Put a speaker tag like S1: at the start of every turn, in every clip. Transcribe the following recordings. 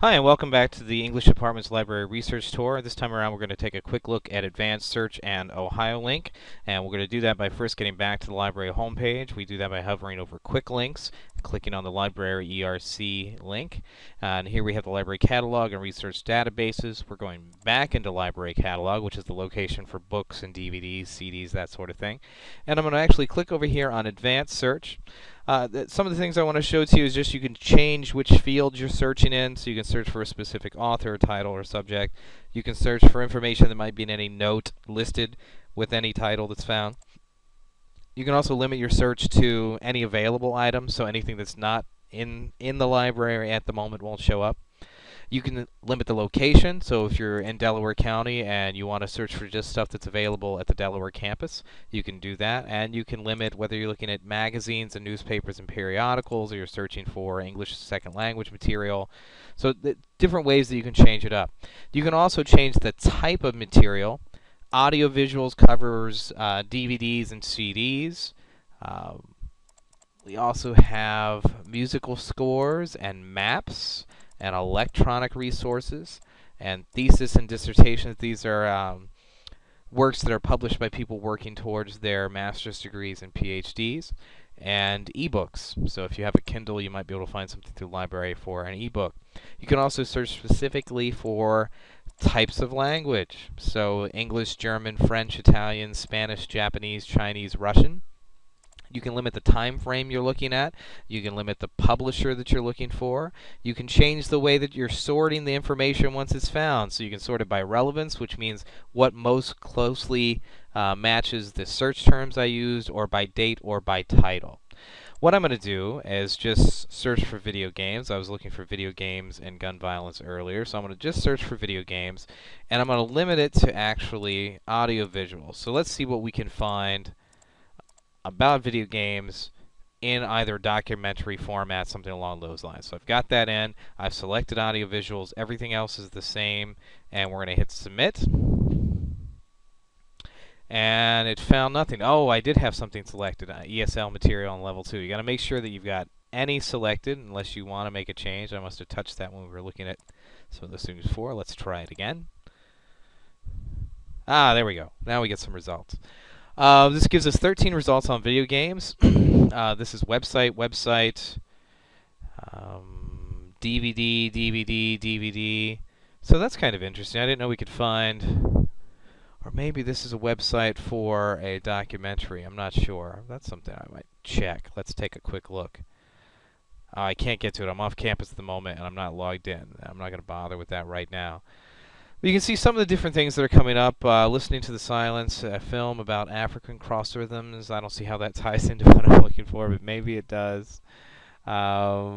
S1: Hi, and welcome back to the English Department's Library Research Tour. This time around, we're going to take a quick look at Advanced Search and OhioLink, and we're going to do that by first getting back to the library homepage. We do that by hovering over Quick Links, clicking on the Library ERC link, and here we have the Library Catalog and Research Databases. We're going back into Library Catalog, which is the location for books and DVDs, CDs, that sort of thing. And I'm going to actually click over here on Advanced Search. Some of the things I want to show to you is just you can change which field you're searching in, so you can search for a specific author, title, or subject. You can search for information that might be in any note listed with any title that's found. You can also limit your search to any available item, so anything that's not in the library at the moment won't show up. You can limit the location, so if you're in Delaware County and you want to search for just stuff that's available at the Delaware campus, you can do that. And you can limit whether you're looking at magazines and newspapers and periodicals, or you're searching for English as a second language material. So different ways that you can change it up. You can also change the type of material. Audiovisuals covers DVDs and CDs. We also have musical scores and maps, and electronic resources, and thesis and dissertations. These are works that are published by people working towards their master's degrees and PhDs, and ebooks. So if you have a Kindle, you might be able to find something through the library for an ebook. You can also search specifically for types of language. So English, German, French, Italian, Spanish, Japanese, Chinese, Russian. You can limit the time frame you're looking at. You can limit the publisher that you're looking for. You can change the way that you're sorting the information once it's found. So you can sort it by relevance, which means what most closely matches the search terms I used, or by date, or by title. What I'm going to do is just search for video games. I was looking for video games and gun violence earlier, so I'm going to just search for video games, and I'm going to limit it to actually audio-visual. So let's see what we can find about video games in either documentary format, something along those lines. So I've got that in. I've selected audio visuals. Everything else is the same, and we're going to hit submit. And it found nothing. Oh, I did have something selected, ESL material on level 2. You got to make sure that you've got any selected unless you want to make a change. I must have touched that when we were looking at some of those things before. Let's try it again. Ah, there we go. Now we get some results. This gives us 13 results on video games. This is website, DVD, DVD, DVD. So that's kind of interesting. I didn't know we could find, or maybe this is a website for a documentary. I'm not sure. That's something I might check. Let's take a quick look. I can't get to it. I'm off campus at the moment, and I'm not logged in. I'm not going to bother with that right now. You can see some of the different things that are coming up. Listening to the Silence, a film about African cross rhythms. I don't see how that ties into what I'm looking for, but maybe it does. I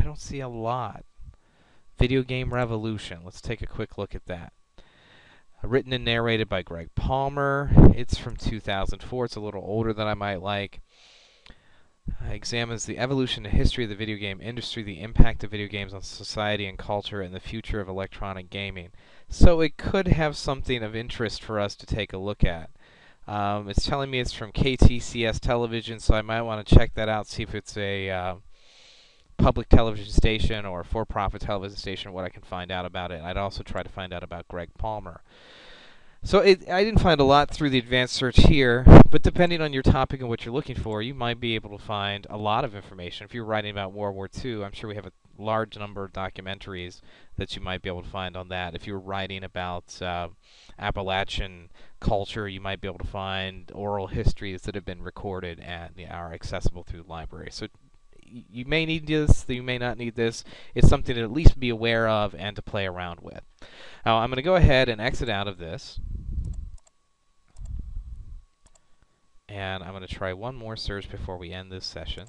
S1: don't see a lot. Video Game Revolution. Let's take a quick look at that. Written and narrated by Greg Palmer. It's from 2004. It's a little older than I might like. Examines the evolution and history of the video game industry, the impact of video games on society and culture, and the future of electronic gaming. So it could have something of interest for us to take a look at. It's telling me it's from KTCS Television, so I might want to check that out, see if it's a public television station or a for-profit television station, what I can find out about it. I'd also try to find out about Greg Palmer. So I didn't find a lot through the advanced search here, but depending on your topic and what you're looking for, you might be able to find a lot of information. If you're writing about World War II, I'm sure we have a large number of documentaries that you might be able to find on that. If you're writing about Appalachian culture, you might be able to find oral histories that have been recorded and are accessible through the library. So you may need this, you may not need this. It's something to at least be aware of and to play around with. Now I'm going to go ahead and exit out of this. And I'm going to try one more search before we end this session.